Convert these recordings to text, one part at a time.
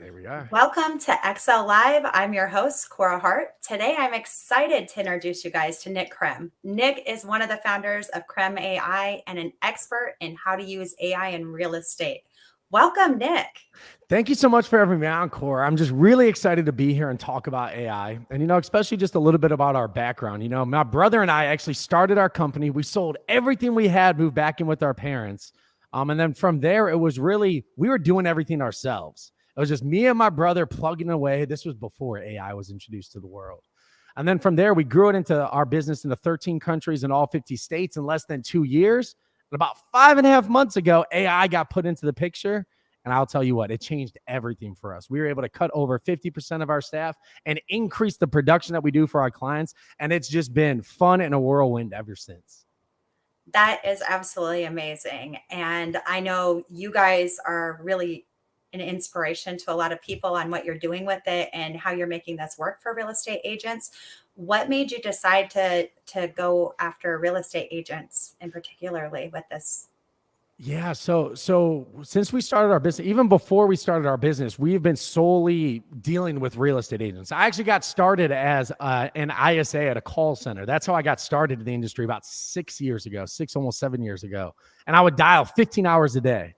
There we are. Welcome to XL Live. I'm your host, Cora Hart. Today, I'm excited to introduce you guys to Nick Krem. Nick is one of the founders of Krem AI and an expert in how to use AI in real estate. Welcome, Nick. Thank you so much for having me on, Cora. I'm just really excited to be here and talk about AI. And, especially just a little bit about our background. My brother and I actually started our company. We sold everything we had, moved back in with our parents. And then from there, it was really, we were doing everything ourselves. It was just me and my brother plugging away. This was before AI was introduced to the world. And then from there, we grew it into our business in the 13 countries in all 50 states in less than 2 years. And about 5.5 months ago, AI got put into the picture. And I'll tell you what, it changed everything for us. We were able to cut over 50% of our staff and increase the production that we do for our clients. And it's just been fun and a whirlwind ever since. That is absolutely amazing. And I know you guys are really an inspiration to a lot of people on what you're doing with it and how you're making this work for real estate agents. What made you decide to go after real estate agents in particularly with this? Yeah, so since we started our business, even before we started our business, we've been solely dealing with real estate agents. I actually got started as an ISA at a call center. That's how I got started in the industry about 6 years ago, almost 7 years ago. And I would dial 15 hours a day.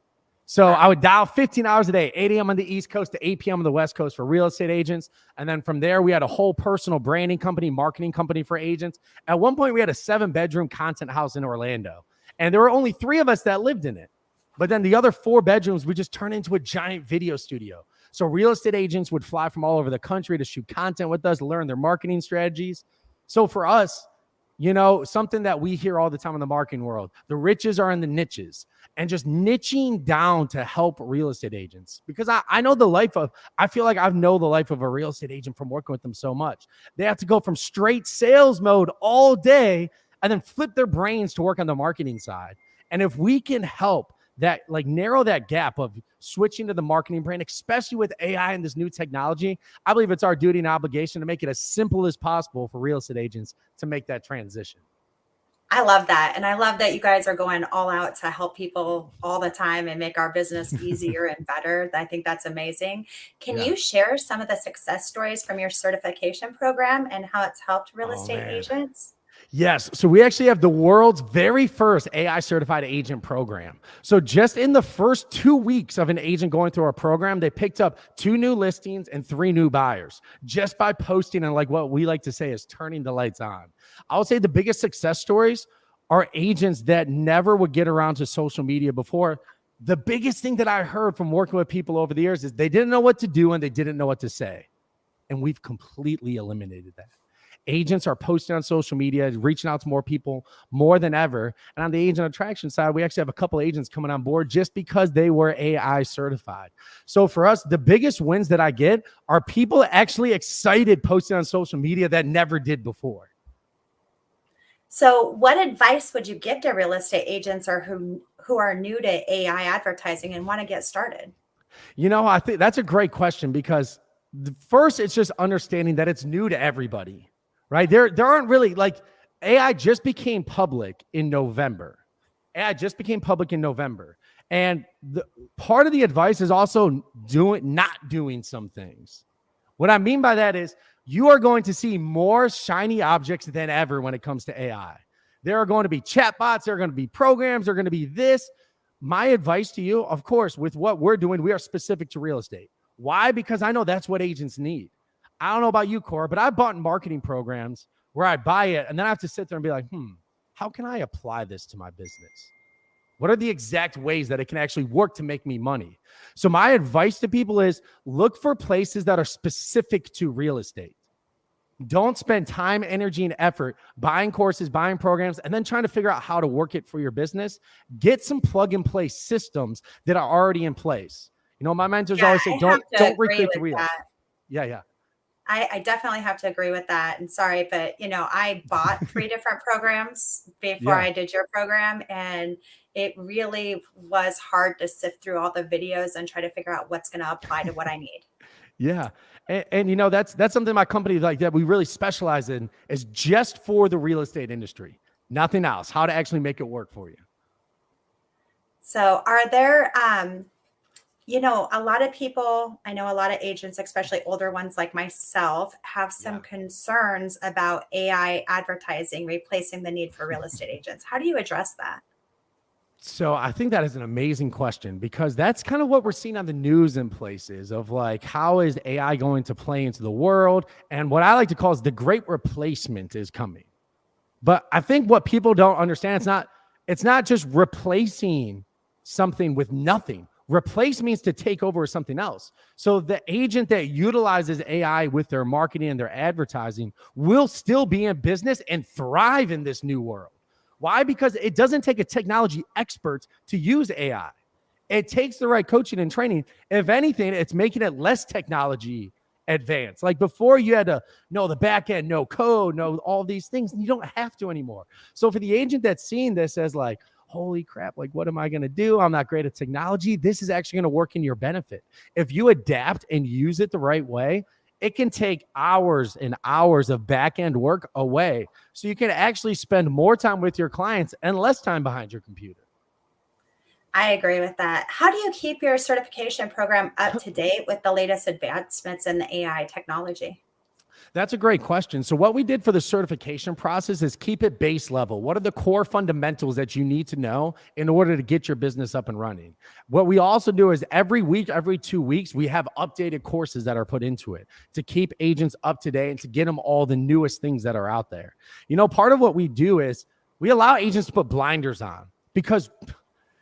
So I would dial 15 hours a day, 8 a.m. on the East Coast to 8 p.m. on the West Coast for real estate agents. And then from there, we had a whole personal branding company, marketing company for agents. At one point, we had a 7-bedroom content house in Orlando. And there were only 3 of us that lived in it. But then the other 4 bedrooms, we just turned into a giant video studio. So real estate agents would fly from all over the country to shoot content with us, learn their marketing strategies. So for us, something that we hear all the time in the marketing world, the riches are in the niches, and just niching down to help real estate agents. Because I know I feel like I know the life of a real estate agent from working with them so much. They have to go from straight sales mode all day and then flip their brains to work on the marketing side. And if we can help that, narrow that gap of switching to the marketing brain, especially with AI and this new technology, I believe it's our duty and obligation to make it as simple as possible for real estate agents to make that transition. I love that. And I love that you guys are going all out to help people all the time and make our business easier and better. I think that's amazing. Can you share some of the success stories from your certification program and how it's helped real estate agents? Yes. So we actually have the world's very first AI certified agent program. So just in the first 2 weeks of an agent going through our program, they picked up 2 new listings and 3 new buyers just by posting and what we like to say is turning the lights on. I would say the biggest success stories are agents that never would get around to social media before. The biggest thing that I heard from working with people over the years is they didn't know what to do and they didn't know what to say. And we've completely eliminated that. Agents are posting on social media, reaching out to more people more than ever. And on the agent attraction side, we actually have a couple agents coming on board just because they were AI certified. So for us, the biggest wins that I get are people actually excited posting on social media that never did before. So what advice would you give to real estate agents or who are new to AI advertising and want to get started? I think that's a great question because first, it's just understanding that it's new to everybody. Right? There aren't really AI just became public in November. AI just became public in November. And part of the advice is also not doing some things. What I mean by that is you are going to see more shiny objects than ever when it comes to AI. There are going to be chatbots. There are going to be programs. There are going to be this. My advice to you, of course, with what we're doing, we are specific to real estate. Why? Because I know that's what agents need. I don't know about you, Cora, but I've bought marketing programs where I buy it and then I have to sit there and be like, how can I apply this to my business? What are the exact ways that it can actually work to make me money? So my advice to people is look for places that are specific to real estate. Don't spend time, energy, and effort buying courses, buying programs, and then trying to figure out how to work it for your business. Get some plug-and-play systems that are already in place. My mentors always say, don't recreate the wheel. Yeah. I definitely have to agree with that. And sorry, but I bought 3 different programs before I did your program. And it really was hard to sift through all the videos and try to figure out what's going to apply to what I need. Yeah. And that's something my company that we really specialize in is just for the real estate industry, nothing else, how to actually make it work for you. So are there You know, a lot of people, I know a lot of agents, especially older ones like myself, have some Yeah. concerns about AI advertising replacing the need for real estate agents. How do you address that? So I think that is an amazing question because that's kind of what we're seeing on the news in places of like, how is AI going to play into the world? And what I like to call is the great replacement is coming. But I think what people don't understand, it's not just replacing something with nothing. Replace means to take over something else. So the agent that utilizes AI with their marketing and their advertising will still be in business and thrive in this new world. Why? Because it doesn't take a technology expert to use AI. It takes the right coaching and training. If anything, it's making it less technology advanced. Like before, you had to know the back end, know code, know all these things. And you don't have to anymore. So for the agent that's seeing this as like, holy crap, like what am I going to do? I'm not great at technology. This is actually going to work in your benefit. If you adapt and use it the right way, it can take hours and hours of back end work away. So you can actually spend more time with your clients and less time behind your computer. I agree with that. How do you keep your certification program up to date with the latest advancements in the AI technology? That's a great question. So, what we did for the certification process is keep it base level. What are the core fundamentals that you need to know in order to get your business up and running? What we also do is every week, every 2 weeks, we have updated courses that are put into it to keep agents up to date and to get them all the newest things that are out there. You know, part of what we do is we allow agents to put blinders on because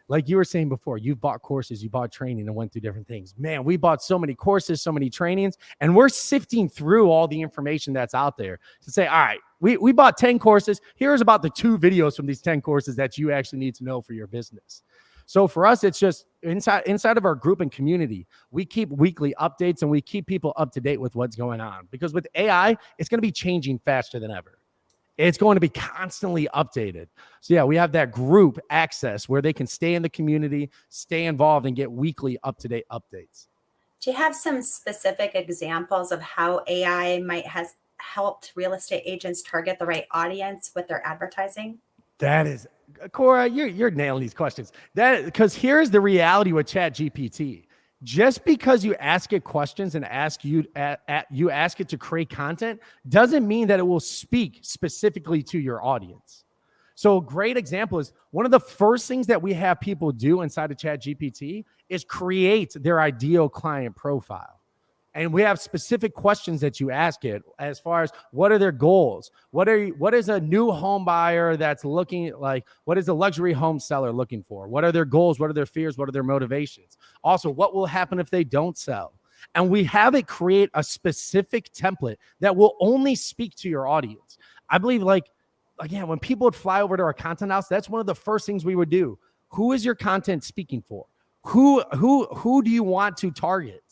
like you were saying before, you've bought courses, you bought training and went through different things. Man, we bought so many courses, so many trainings, and we're sifting through all the information that's out there to say, all right, we bought 10 courses. Here's about the 2 videos from these 10 courses that you actually need to know for your business. So for us, it's just inside of our group and community, we keep weekly updates and we keep people up to date with what's going on. Because with AI, it's going to be changing faster than ever. It's going to be constantly updated. So yeah, we have that group access where they can stay in the community, stay involved, and get weekly up-to-date updates. Do you have some specific examples of how AI might has helped real estate agents target the right audience with their advertising? That is, Cora, you're nailing these questions. That because here's the reality with Chat GPT. Just because you ask it questions and you ask it to create content doesn't mean that it will speak specifically to your audience. So a great example is one of the first things that we have people do inside of Chat GPT is create their ideal client profile. And we have specific questions that you ask it as far as what are their goals? What is a new home buyer that's looking like? What is a luxury home seller looking for? What are their goals? What are their fears? What are their motivations? Also, what will happen if they don't sell? And we have it create a specific template that will only speak to your audience. I believe like, again, when people would fly over to our content house, that's one of the first things we would do. Who is your content speaking for? Who do you want to target?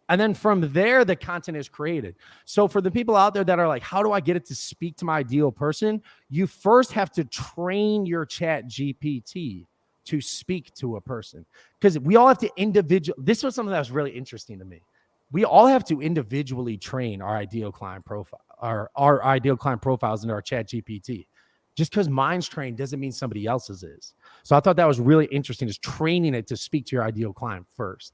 And then from there, the content is created. So for the people out there that are like, how do I get it to speak to my ideal person? You first have to train your Chat GPT to speak to a person because we all have to this was something that was really interesting to me. We all have to individually train our ideal client profile, our ideal client profiles into our Chat GPT. Just because mine's trained doesn't mean somebody else's is. So I thought that was really interesting, is training it to speak to your ideal client first.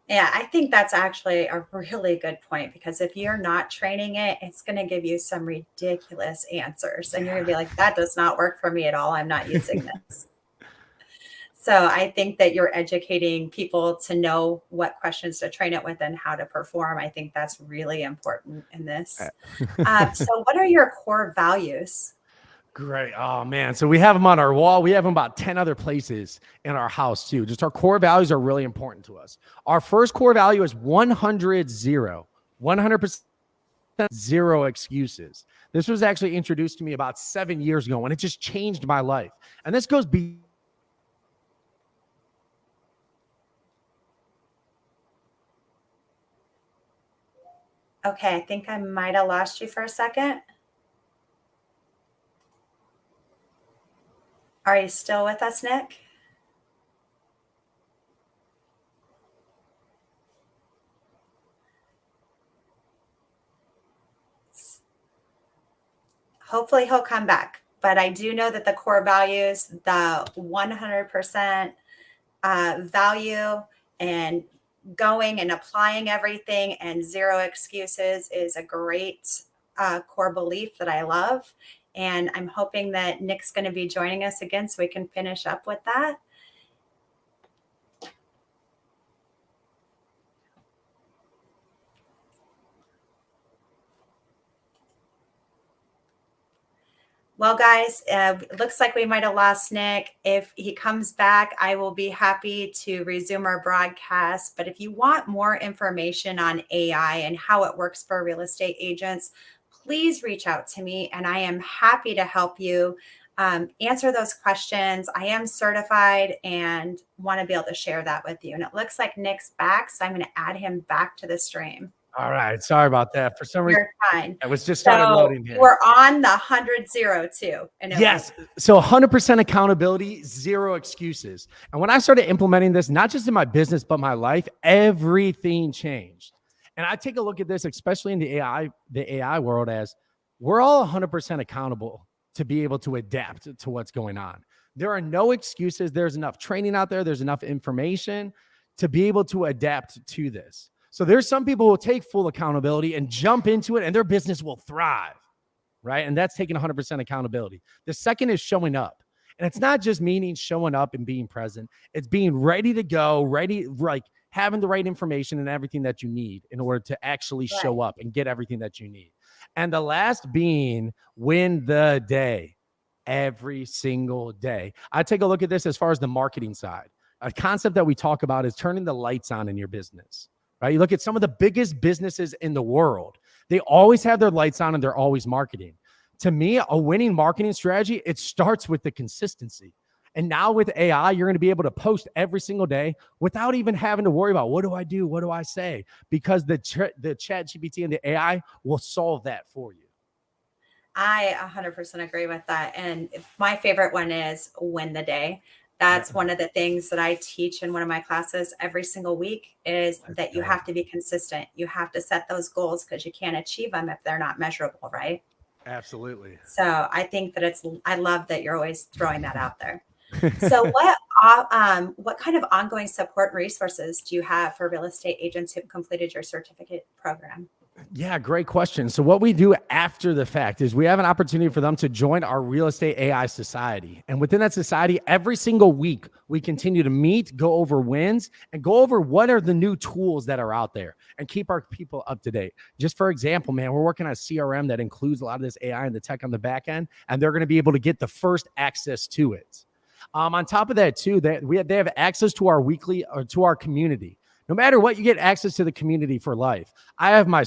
Yeah, I think that's actually a really good point because if you're not training it, it's going to give you some ridiculous answers. And you're going to be like, that does not work for me at all. I'm not using this. So I think that you're educating people to know what questions to train it with and how to perform. I think that's really important in this. So, what are your core values? Great. Oh man. So we have them on our wall. We have them about 10 other places in our house too. Just our core values are really important to us. Our first core value is 100% zero excuses. This was actually introduced to me about 7 years ago and it just changed my life. And this goes beyond. Okay, I think I might have lost you for a second. Are you still with us, Nick? Hopefully he'll come back. But I do know that the core values, the 100% value and going and applying everything, and zero excuses is a great core belief that I love. And I'm hoping that Nick's going to be joining us again so we can finish up with that. Well, guys, it looks like we might have lost Nick. If he comes back, I will be happy to resume our broadcast. But if you want more information on AI and how it works for real estate agents, please reach out to me and I am happy to help you answer those questions. I am certified and want to be able to share that with you. And it looks like Nick's back, so I'm going to add him back to the stream. All right. Sorry about that. For some reason, You're fine. I was just started loading here. We're on the 100-0 too. And yes. So 100% accountability, zero excuses. And when I started implementing this, not just in my business, but my life, everything changed. And I take a look at this, especially in the AI world, as we're all 100% accountable to be able to adapt to what's going on. There are no excuses. There's enough training out there. There's enough information to be able to adapt to this. So there's some people who will take full accountability and jump into it and their business will thrive, right? And that's taking 100% accountability. The second is showing up. And it's not just meaning showing up and being present. It's being ready to go, ready, like having the right information and everything that you need in order to actually show up and get everything that you need. And the last being win the day every single day. I take a look at this as far as the marketing side. A concept that we talk about is turning the lights on in your business. Right? You look at some of the biggest businesses in the world. They always have their lights on and they're always marketing. To me, a winning marketing strategy, it starts with the consistency. And now with AI, you're going to be able to post every single day without even having to worry about what do I do? What do I say? Because the ChatGPT and the AI will solve that for you. I 100% agree with that. And my favorite one is win the day. That's one of the things that I teach in one of my classes every single week is that you have to be consistent. You have to set those goals because you can't achieve them if they're not measurable, right? Absolutely. So I think that I love that you're always throwing that out there. So what kind of ongoing support and resources do you have for real estate agents who've completed your certificate program? Yeah, great question. So what we do after the fact is we have an opportunity for them to join our real estate AI society. And within that society, every single week, we continue to meet, go over wins, and go over what are the new tools that are out there and keep our people up to date. Just for example, man, we're working on a CRM that includes a lot of this AI and the tech on the back end, and they're going to be able to get the first access to it. On top of that, too, they have access to our weekly or to our community. No matter what, you get access to the community for life. I have my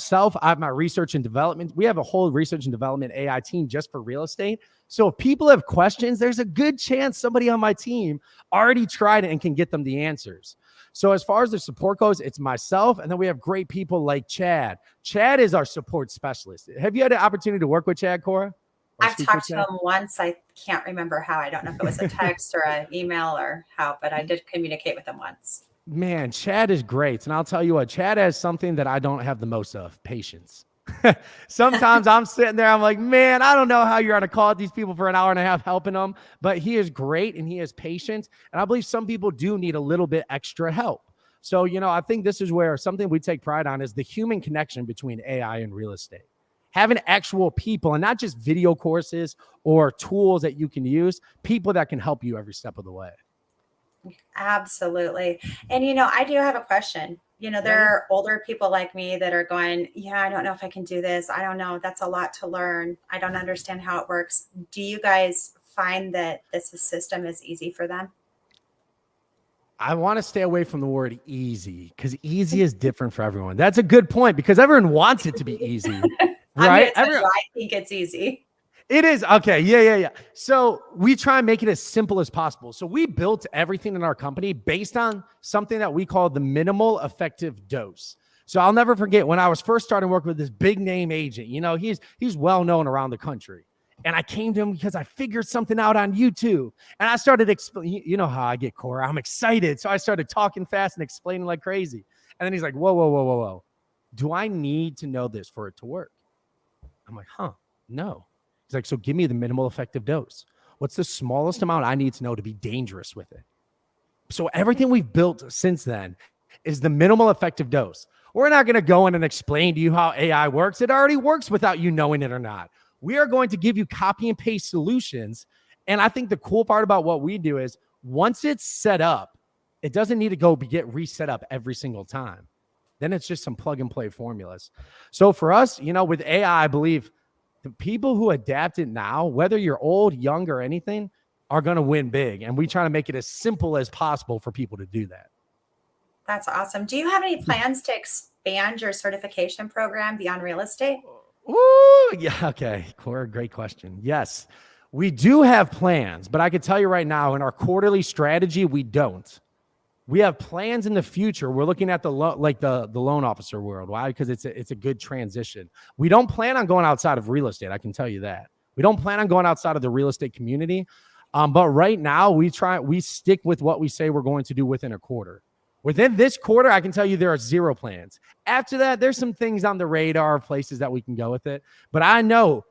research and development. We have a whole research and development AI team just for real estate. So if people have questions, there's a good chance somebody on my team already tried it and can get them the answers. So as far as the support goes, it's myself. And then we have great people like Chad. Chad is our support specialist. Have you had an opportunity to work with Chad, Cora? I've talked to him once. I can't remember how. I don't know if it was a text or an email or how, but I did communicate with him once. Man, Chad is great. And I'll tell you what, Chad has something that I don't have the most of, patience. Sometimes I'm sitting there, I'm like, man, I don't know how you're on a call with these people for an hour and a half helping them, but he is great and he is patient. And I believe some people do need a little bit extra help. So, I think this is where something we take pride on is the human connection between AI and real estate. Having actual people and not just video courses or tools that you can use, people that can help you every step of the way. Absolutely. And, I do have a question. There are older people like me that are going, yeah, I don't know if I can do this. I don't know. That's a lot to learn. I don't understand how it works. Do you guys find that this system is easy for them? I want to stay away from the word easy because easy is different for everyone. That's a good point because everyone wants it to be easy, right? I think it's easy. It is. Okay. Yeah. So we try and make it as simple as possible. So we built everything in our company based on something that we call the minimal effective dose. So I'll never forget when I was first starting working with this big name agent, he's well known around the country. And I came to him because I figured something out on YouTube. And I started explaining, you know how I get, Cora. I'm excited. So I started talking fast and explaining like crazy. And then he's like, whoa. Do I need to know this for it to work? I'm like, no. He's like, so give me the minimal effective dose. What's the smallest amount I need to know to be dangerous with it? So everything we've built since then is the minimal effective dose. We're not going to go in and explain to you how AI works. It already works without you knowing it or not. We are going to give you copy and paste solutions. And I think the cool part about what we do is once it's set up, it doesn't need to get reset up every single time. Then it's just some plug and play formulas. So for us, with AI, I believe the people who adapt it now, whether you're old, young, or anything, are going to win big. And we try to make it as simple as possible for people to do that. That's awesome. Do you have any plans to expand your certification program beyond real estate? Ooh, yeah. Okay. Cora, great question. Yes, we do have plans, but I can tell you right now in our quarterly strategy, we don't. We have plans in the future. We're looking at the loan officer world. Why? Because it's a good transition. We don't plan on going outside of real estate. I can tell you that. We don't plan on going outside of the real estate community. But right now we stick with what we say we're going to do within a quarter. Within this quarter, I can tell you there are 0 plans. After that, there's some things on the radar, places that we can go with it. But I know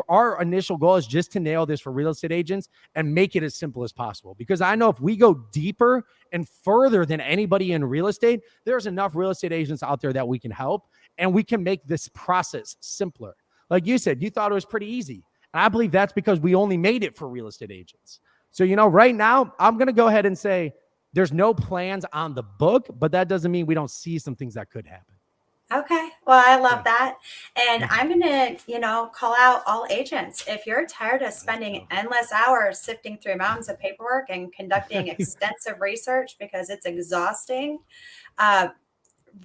our initial goal is just to nail this for real estate agents and make it as simple as possible. Because I know if we go deeper and further than anybody in real estate, there's enough real estate agents out there that we can help, and we can make this process simpler. Like you said, you thought it was pretty easy. And I believe that's because we only made it for real estate agents. So, right now, I'm going to go ahead and say, there's no plans on the book, but that doesn't mean we don't see some things that could happen. Okay. Well, I love that. And I'm going to, call out all agents. If you're tired of spending endless hours sifting through mountains of paperwork and conducting extensive research because it's exhausting,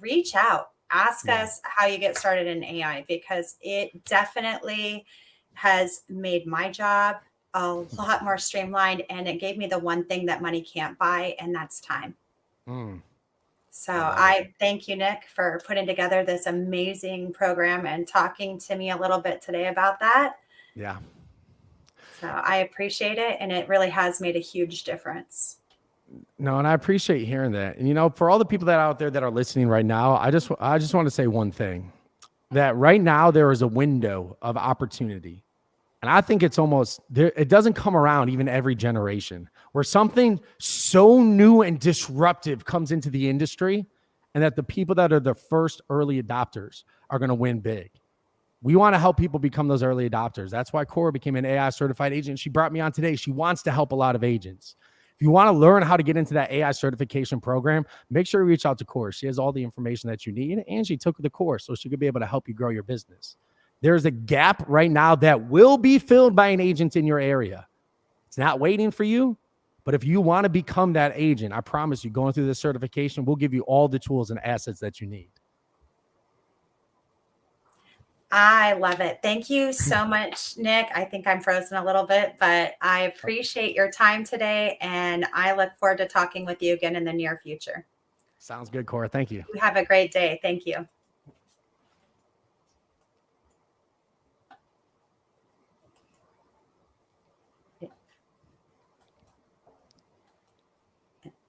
reach out. Ask us how you get started in AI, because it definitely has made my job a lot more streamlined, and it gave me the one thing that money can't buy, and that's time. So I thank you, Nick, for putting together this amazing program and talking to me a little bit today about that. Yeah. So I appreciate it, and it really has made a huge difference. No, and I appreciate hearing that. And for all the people that out there that are listening right now, I just want to say one thing, that right now there is a window of opportunity. And I think it's almost there. It doesn't come around even every generation where something so new and disruptive comes into the industry, and that the people that are the first early adopters are going to win big. We want to help people become those early adopters. That's why Cora became an AI certified agent. She brought me on today. She wants to help a lot of agents. If you want to learn how to get into that AI certification program, make sure you reach out to Cora. She has all the information that you need, and she took the course so she could be able to help you grow your business. There's a gap right now that will be filled by an agent in your area. It's not waiting for you, but if you want to become that agent, I promise you, going through this certification, we'll give you all the tools and assets that you need. I love it. Thank you so much, Nick. I think I'm frozen a little bit, but I appreciate your time today, and I look forward to talking with you again in the near future. Sounds good, Cora. Thank you. You have a great day. Thank you.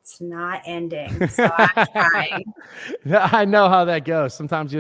It's not ending, so I'm trying. I know how that goes. Sometimes you